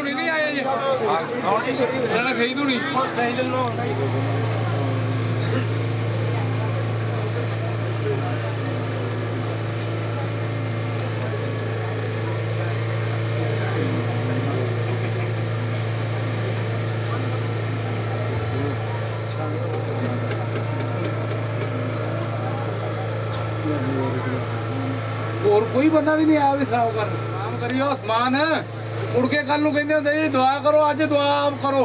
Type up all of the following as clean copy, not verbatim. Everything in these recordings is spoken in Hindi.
धूनी नहीं आए जी सही धूनी सही दिलों और कोई बंदा भी नहीं आया भी साफ कर काम करियो आसमान है मुड़ के कल नूं कहंदे हुंदे जी दुआ करो अज दुआ आप करो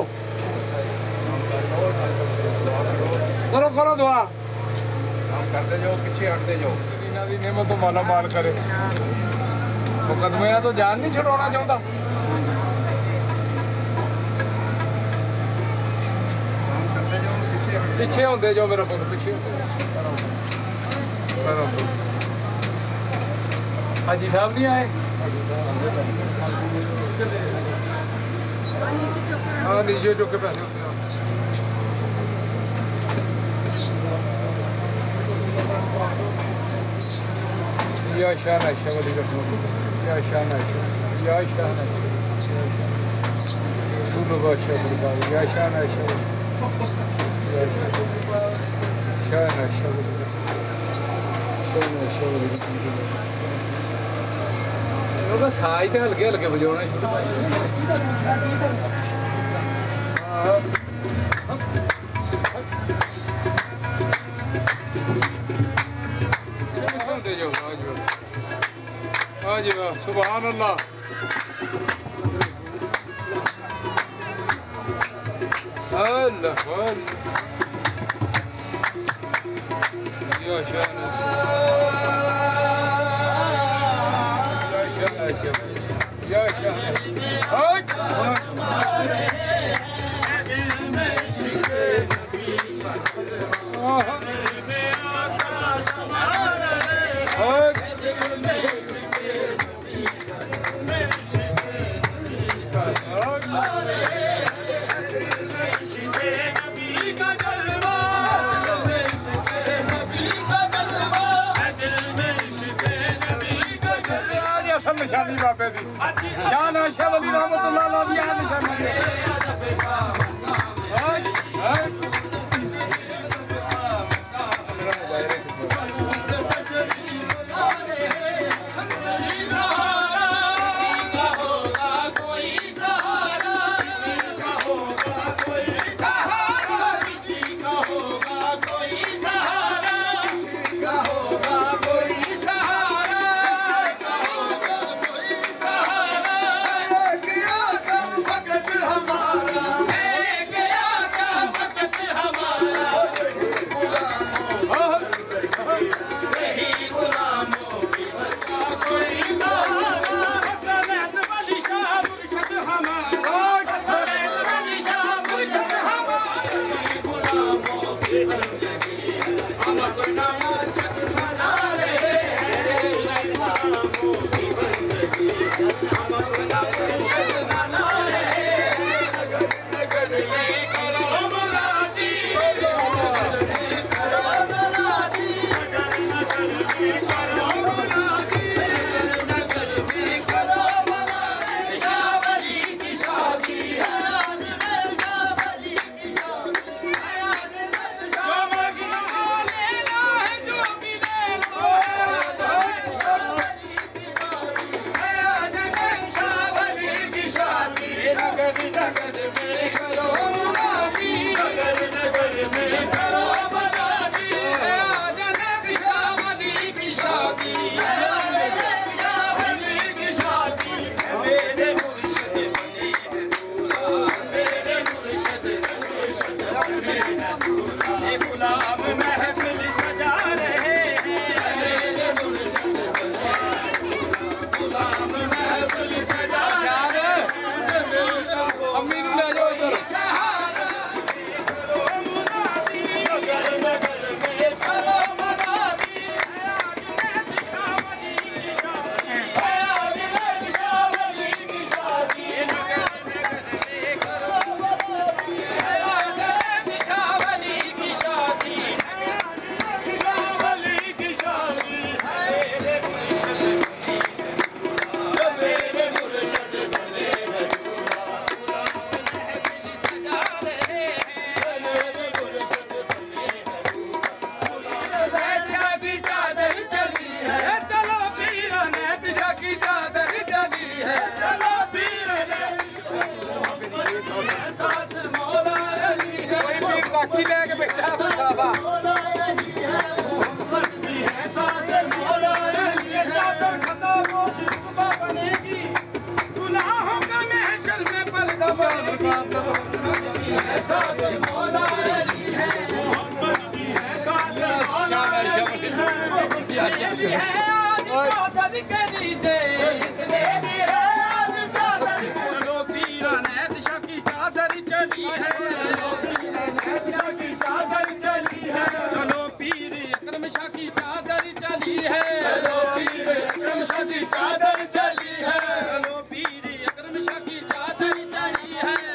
करो करो दुआ काम करते जाओ पीछे हटते जाओ इन्हां दी नेमत तो माला माल करे मुकदमे तो जान नहीं छुड़ाना चाहता पीछे होंदे जाओ मेरा पुत पीछे हाजी साहब नहीं आए हाँ नीचे चुके पैसे या शान आयशा वाली या शान आयशा या शान आयशा सुनो बादशाह बरकार या शान आयशा शान आयशा साई तो हल्के हल्के बजाने शुरू आज सुभान अल्लाह अल्लाह या शान या शान निशानी बाबे दी शान आयशा वली रहमतुल्लाह अलैह दी निशानी अम्मी नूं ले जाओ इधर सरकार का चलो पीरा नैत की चादर चली है, चलो पीर अकरम शाह की चादर चली है, चलो पीर अकरम शाह की चादर चली है, चलो पीर अकरम शाह की चादर चली है,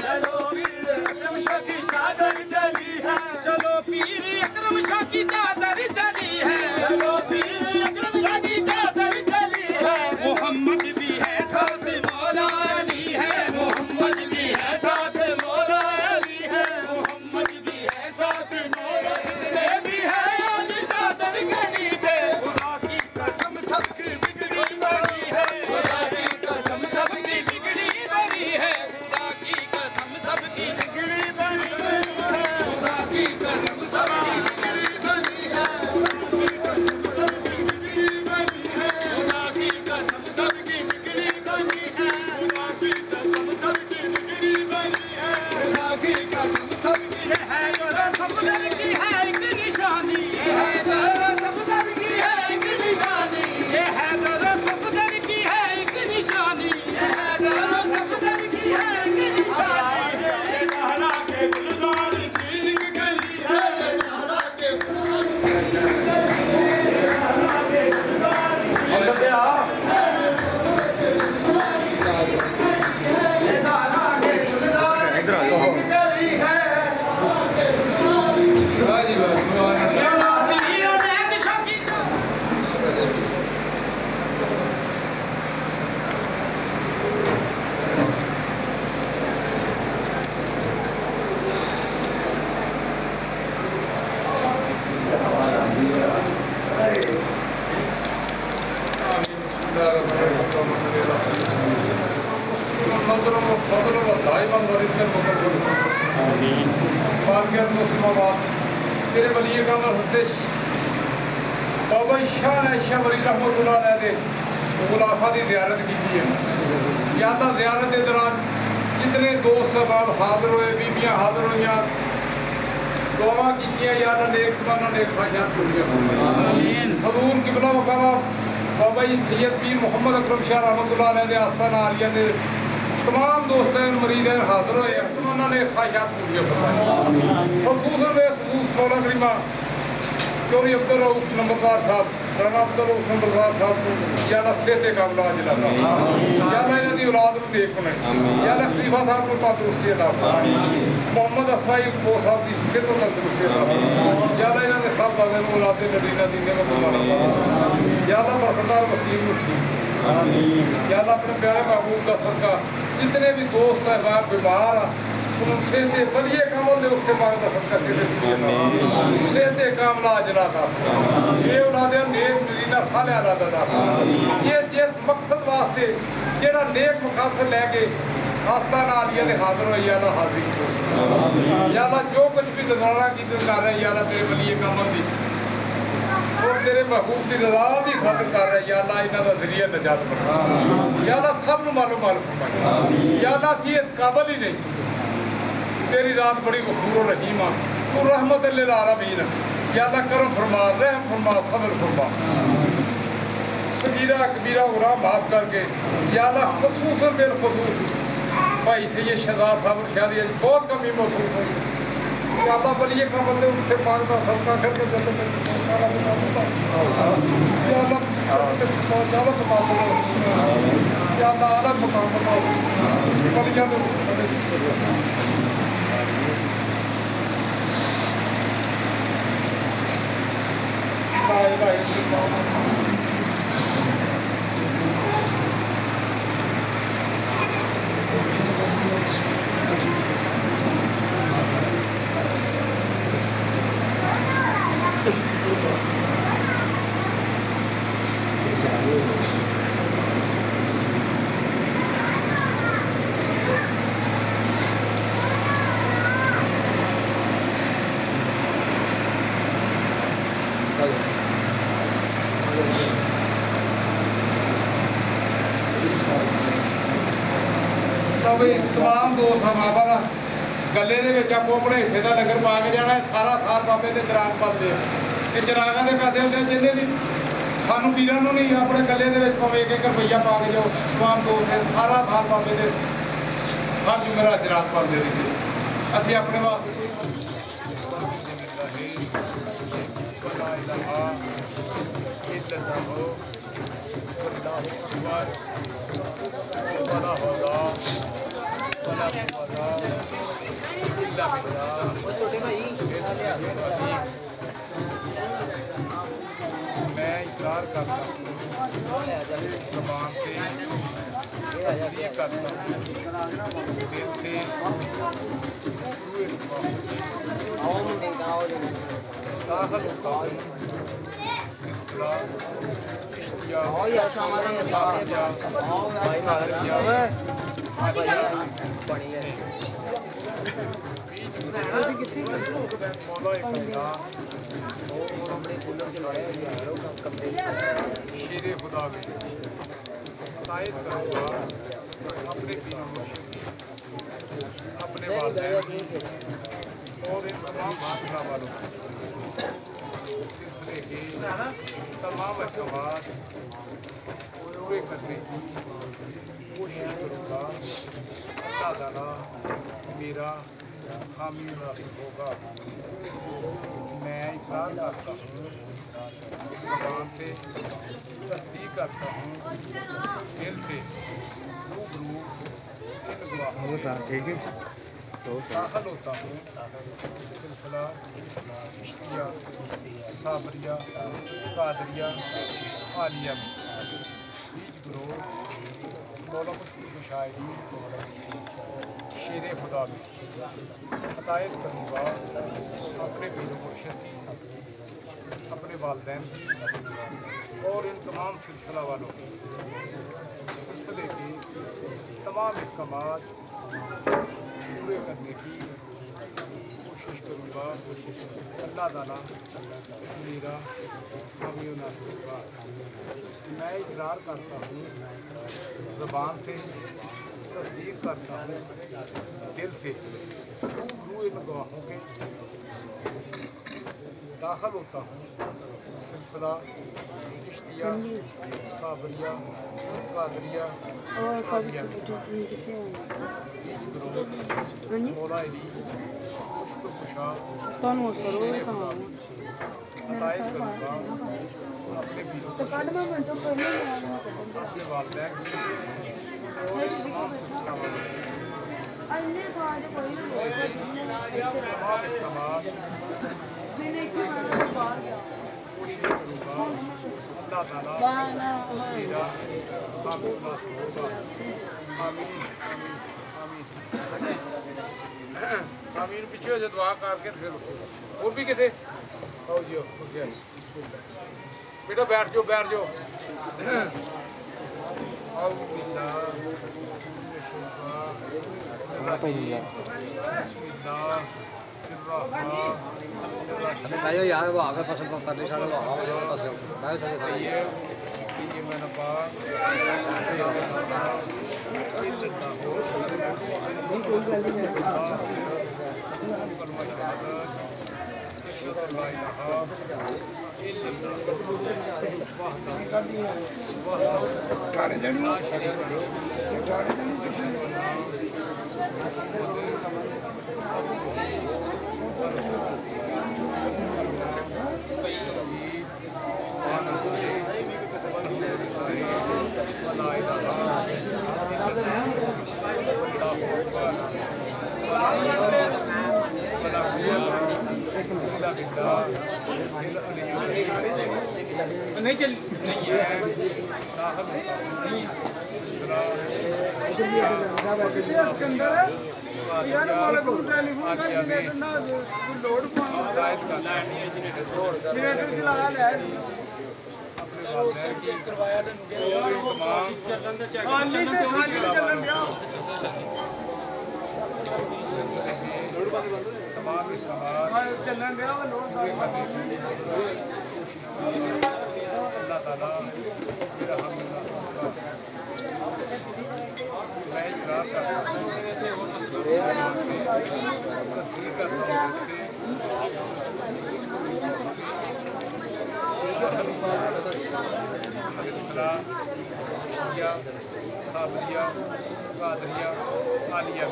चलो पीर अकरम शाह की चादर चली है, चलो पीर अकरम शाह की चादर चली है, चलो पीर अकरम शाह की चादर चली है। मोहम्मद भी है साथ मौला अली है, मोहम्मद भी है साथ मौला अली है, मोहम्मद भी है साथ मौला अली भी है। आज चादर के नीचे खुदा की कसम सबकी बिगड़ी बनी है, खुदा की कसम सबकी बिगड़ी बनी है, खुदा की कसम सबकी बिगड़ी बनी है, खुदा की कसम सबकी बिगड़ी बनी है, खुदा की कसम सबकी बिगड़ी बनी है, खुदा की कसम सबकी बिगड़ी बनी है, खुदा की कसम सबकी बिगड़ी बनी है। खुदा की कसम सबकी है जो सफदर की है एक निशानी, ये है जो सफदर की है एक निशानी, ये है जो सफदर की है एक निशानी, ये है जो सफदर की है एक निशानी। ये लहरा के गुलजार की एक गली है, ये लहरा के गुलजार की एक गली है, लहरा के गुलजार की एक गली है, ये लहरा के गुलजार की एक गली है। चलो पीर नैत शाह की तेरे वली का बाबा शाह ने शाह वली रहमतुल्लाह अलैह दे गुलाफा की ज़ियारत की है। या तो ज़ियारत के दौरान जितने दोस्त अहबाब हाजिर होए, बीबियाँ हाजिर हुई, दुआ की या नेक तमन्ना नेक ख्वाहिशात पूरी हजूर किबला मकामा बाबा जी सैयद पीर मोहम्मद अकरम शाह रहमतुल्लाह अलैह दे आस्ताना आलिया दे तमाम दोस्त मरीद हाजिर होए, तमन्ना नेक ख्वाहिशात पूरी खसूसन बेखसूस मौला करीमा चौधरी अब्दुल रऊफ नंबरदार साहब, राना अब्दुल रऊफ नंबरदार साहब को याला सेहते कामला अजला याला इन्हां दी औलाद नूं देख बने, याला खलीफा साहब को तंदुरुस्ती अता मोहम्मद असमाई को साहब की सेहत तंदुरुस्ती अता याला इन्हां दे साहबजादे नूं औलादे नबीना दी नेमत माला याला बरकतदार वसीम नूं ठीक याला अपने प्यारे महबूब का सदका जितने भी दोस्त अहबाब बीमार आ उनसे ते वलिए कामल दे उससे मांग दा सदका से ते कामला अजला था ये औलादे नेक नरीना साले अलादा था जिस मकसद वास्ते जेड़ा नेक मकसद लेके आस्ताना आलिया दे हाजिर होई याला हाजिर याला जो कुछ भी नज़ारा की कर रहे याला तेरे वलिए कामल दी और तेरे महबूब की रज़ा की खातिर कर रहे याला इन्हां दा ज़रिया नजात बना याला सब नूं मालूम फरमाए याला थी इस काबिल ही नहीं तेरी रात बड़ी गफूर रहीम तू रहमत लिल आलमीन याला करम फरमा, रहम फरमा, फजल फरमा, सगीरा कबीरा गुनाह माफ करके याला खसूसन बेलखसूस भाई सैयद शहजाद साहब शादी बहुत कमी महसूस हुई याला बलिए का बंदे उनसे मांगता सस्ता करके याला आलम मकाम बताओ बलिया तो भी तमाम दोस्त हमारा गले ਦੇ ਵਿੱਚ ਆਪੋ ਆਪਣੇ ਹਿੱਸੇ ਦਾ ਲੰਗਰ ਪਾ ਕੇ ਜਾਣਾ ਸਾਰਾ ਸਾਰ ਬਾਬੇ ਦੇ ਚਿਰਾਗ ਪਾਉਂਦੇ ਇਹ ਚਿਰਾਗਾਂ ਦੇ ਪੈਸੇ ਹੁੰਦੇ ਜਿੰਨੇ ਵੀ ਸਾਨੂੰ ਵੀਰਾਂ ਨੂੰ ਨਹੀਂ ਆਪਣੇ ਗੱਲੇ ਦੇ ਵਿੱਚ ਭਾਵੇਂ 1 ਰੁਪਈਆ ਪਾ ਕੇ ਜਾਓ ਤਮਾਮ ਦੋਸਤ ਸਾਰਾ ਸਾਰ ਬਾਬੇ ਦੇ ਹਰ ਜੁਮੇਰਾ ਚਿਰਾਗ ਪਾਉਂਦੇ ਰਹੀਏ ਅਸੀਂ ਆਪਣੇ ਵਾਸਤੇ मैं इकरार करता हूँ ज़बान से तस्दीक करता हूँ दिल से दाखिल होता हूँ सिलसिला चिश्तिया साफिया शेरे खुदा में तायद करूँगा अपने पीर मुर्शिद की अपने वालिदैन की और इन तमाम भाषा वालों सिलसिले के तमाम अहकामात पूरे करने की कोशिश करूँगा। अल्लाह ताला मेरा हामी नासिर होगा। मैं इकरार करता हूँ ज़बान से तस्दीक करता हूँ दिल से रूबरू इन दुआओं दाखिल होता हूँ सिलसिला चिश्तिया साबरिया कादरिया आलिया में बीज ग्रोह मौला मुश्किल शायरी शेरे खुदा में हदायत करूँगा अपने पीर मुर्शिद की अपने वालिदैन की और इन तमाम सिलसिला वालों की सिलसिले के तमाम अहकामात पूरे करने की कोशिश करूँगा। अल्लाह ताला मेरा हामी नासिर होगा। मैं इकरार करता हूँ ज़बान से तस्दीक करता हूँ दिल से रूह इन गवाहों के दाखिल होता हूँ सिलसिला चिश्तिया साबरिया कादरिया आलिया मौला अली मुश्किल कुशा शेरे खुदा में हदायत करूँगा अपने पीरों को अपने वालिदैन की और इन तमाम सिलसिला वालों कोशिश करूँगा। अल्लाह ताला मेरा हामी नासिर होगा। आमीन आमीन आमीन आमीन। पीछे से दुआ करके फिर वो भी कितने आओ जी बेटा बैठ जाओ आओ Tayo ya, wah, agak pasang pasang di sana, wah, pasang. Tayo sana tayo. ये मैंने बात नहीं चल नहीं है यार वाला को टेलीफोन का जनरेटर ना लोड पाना जनरेटर चला ले अपने चेक करवाया तो तमाम चलन दा चेक खाली चलन गया लोड बंद तमाम चलन गया लोड करने की कोशिश अल्लाह ताला मेरा हम मैं इकरार करता हूं तस्दीक करता हूँ चिश्तिया साबरिया कादरिया आलिया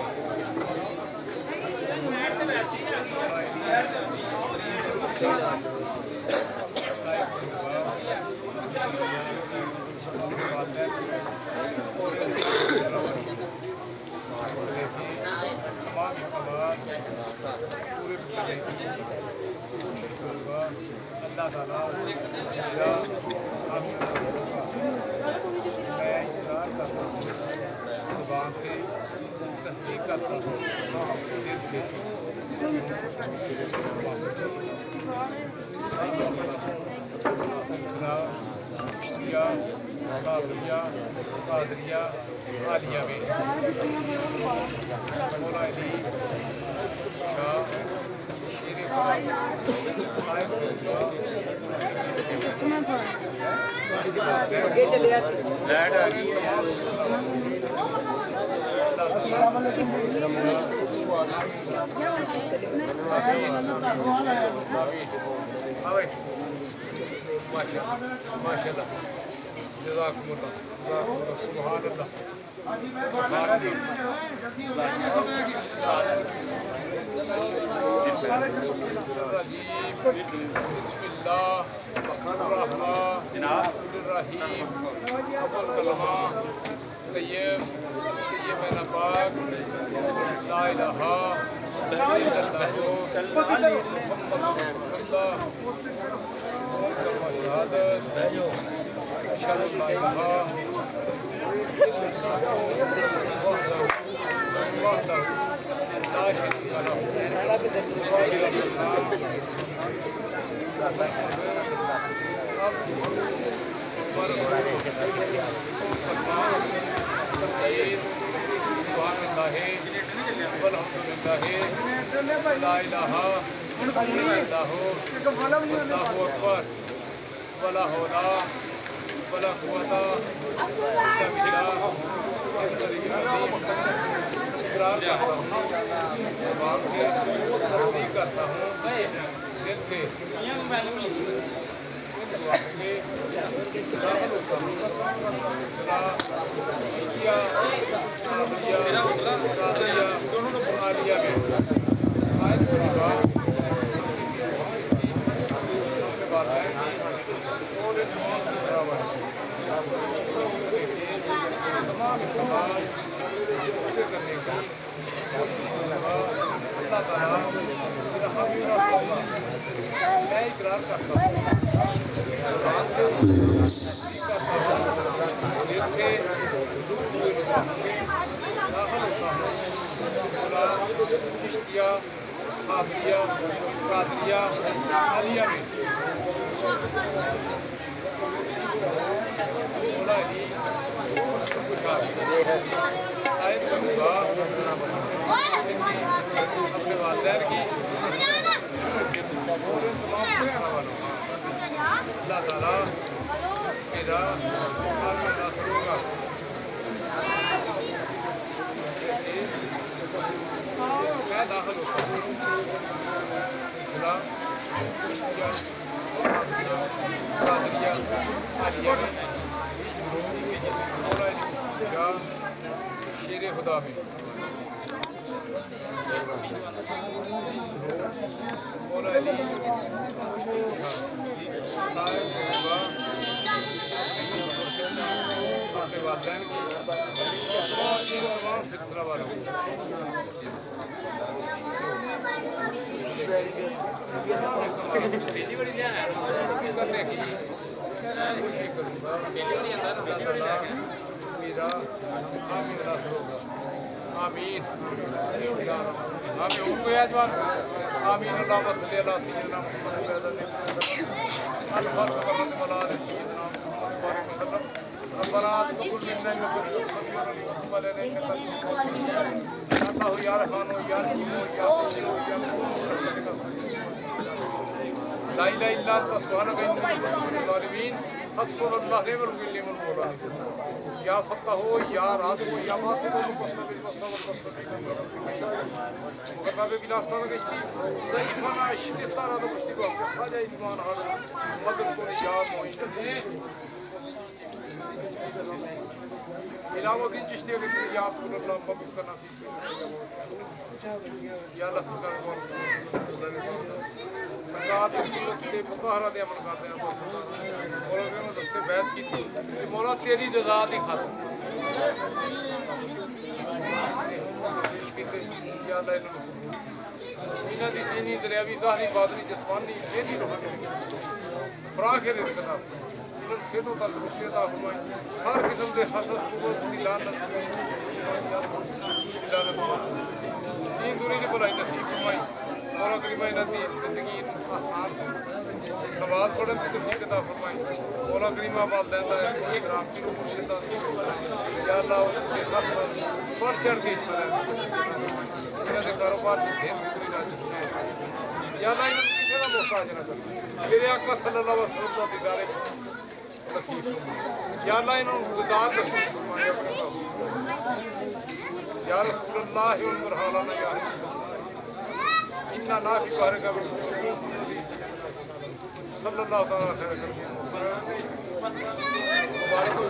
अल्लाह ताला मेरा मैं इकरार करता हूँ ज़ुबान से तस्दीक करता हूँ दिल से सिलसिला चिश्तिया साबरिया कादरिया आलिया में मौला अली शाह शेर माशाल्लाह जज़ाकुमुल्लाह सुभानअल्लाह बिस्मिल्लाहिर्रहमानिर्रहीम अव्वल कलमा तय्यब तय्यब नापाक ला इलाहा इल्लल्लाह मुहम्मद रसूलुल्लाह शहादत अशहदु अल्ला इलाहा इल्लल्लाह वहदहु ला शरीका लहु ला इलाहा इल्लल्लाह अल्लाहु अकबर वला हौला वला कुव्वता इल्ला बिल्लाह इकरार करता हूँ ज़ुबान से तस्दीक करता हूँ दिल से दाखिल होता हूँ चिश्तिया साबरिया कादरिया आलिया में आयत करीबा अपने वालदैन की और तमाम से बराबर तमाम इक़दार पूरे करने की कोशिश करूँगा। अल्लाह ताला मेरा हामी और रसूलुल्लाह मैं इकरार करता हूँ चिश्तिया साबरिया कादरिया आलिया में मौला अली खुशकुशाद आयत करूँगा अपने वालदैन की और इन तमाम सुनने वालों अल्लाह ताला मेरा हामी नासर होगा। मैं दाखिल होता हूँ चिश्तिया साबरिया कादरिया आलिया में मौला अली शाह शेर खुदा में मौला अली अपने वालदैन की तमाम सिलसिला वालों करने की कोशिश करूँगा। मेरा आमीन होगा। आमीन आमीन उनको याजमान आमीन अल्लाहुम्मा सल्ली अला सय्यिदिना मुहम्मद रब्बना तक़ब्बल मिन्ना इन्नका अंतस समीउल अलीम वतुब अलैना इन्नका अल्लाहु या रहमानु या रहीमु या मुजीबु या ला इलाहा इल्ला अंता सुब्हानका इन्नी कुन्तु मिनज़ ज़ालिमीन हस्बुनल्लाहु व नि'मल वकील नि'मल मौला या फत्ताहु या राज़िक़ु या बासितु बिल बस्ति बिल बस्ति वल बस्ति Mukarrabe bir haftada geçti. Zayıfana şiddet aradı müşteri vakti. Sadece isman halı. Madem konu yağ muayene. İlamuddin Çişti'ye geçti. Ya Resulallah mabuk kana fi. Ya Allah सरकार को सरकार इस मुल्क के मुताहरा दे अमल करते हैं और उन्होंने दस्ते बैत की थी कि मौला तेरी रज़ा दी खातिर पेश कीते या अल्लाह इन्हां दी दीनी दरियावी ज़ाहरी बादनी जिस्मानी तेरी रूहानी फराख रिज़्क़ दा सेहतों तंदुरुस्ती अता फरमाई हर किस्म के हसद कुव्वत दी लानत दीन दुनिया की भलाई नसीब फरमाई मौला करीम इन्हां दी जिंदगी आसान नमाज पढ़न की तौफीक अता फरमाई मौला करीम वालिदैन दा इहतराम की मुर्शिद दा या अल्लाह उसके हक पर बढ़ चढ़ के हिस्सा ले इन्हां दे कारोबार च ढेर पूरी ना या अल्लाह इन्हां किसी दा मोहताज ना कर मेरे आका सल्लल्लाहु अलैहि वसल्लम दा दीदारे नसीब फरमाई या अल्लाह इन्हां ज़िंदात नसीब फरमाई अपने या रसूल अल्लाह उनकर हालाना या इन्ना नाफी बारे का सल्लल्लाहु तआला खैर करके मुबारक हो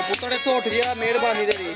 पुतड़े तो उठ गया मेहरबानी तेरी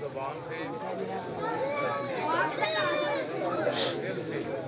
जुबान से दिल से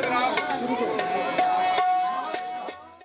जनाब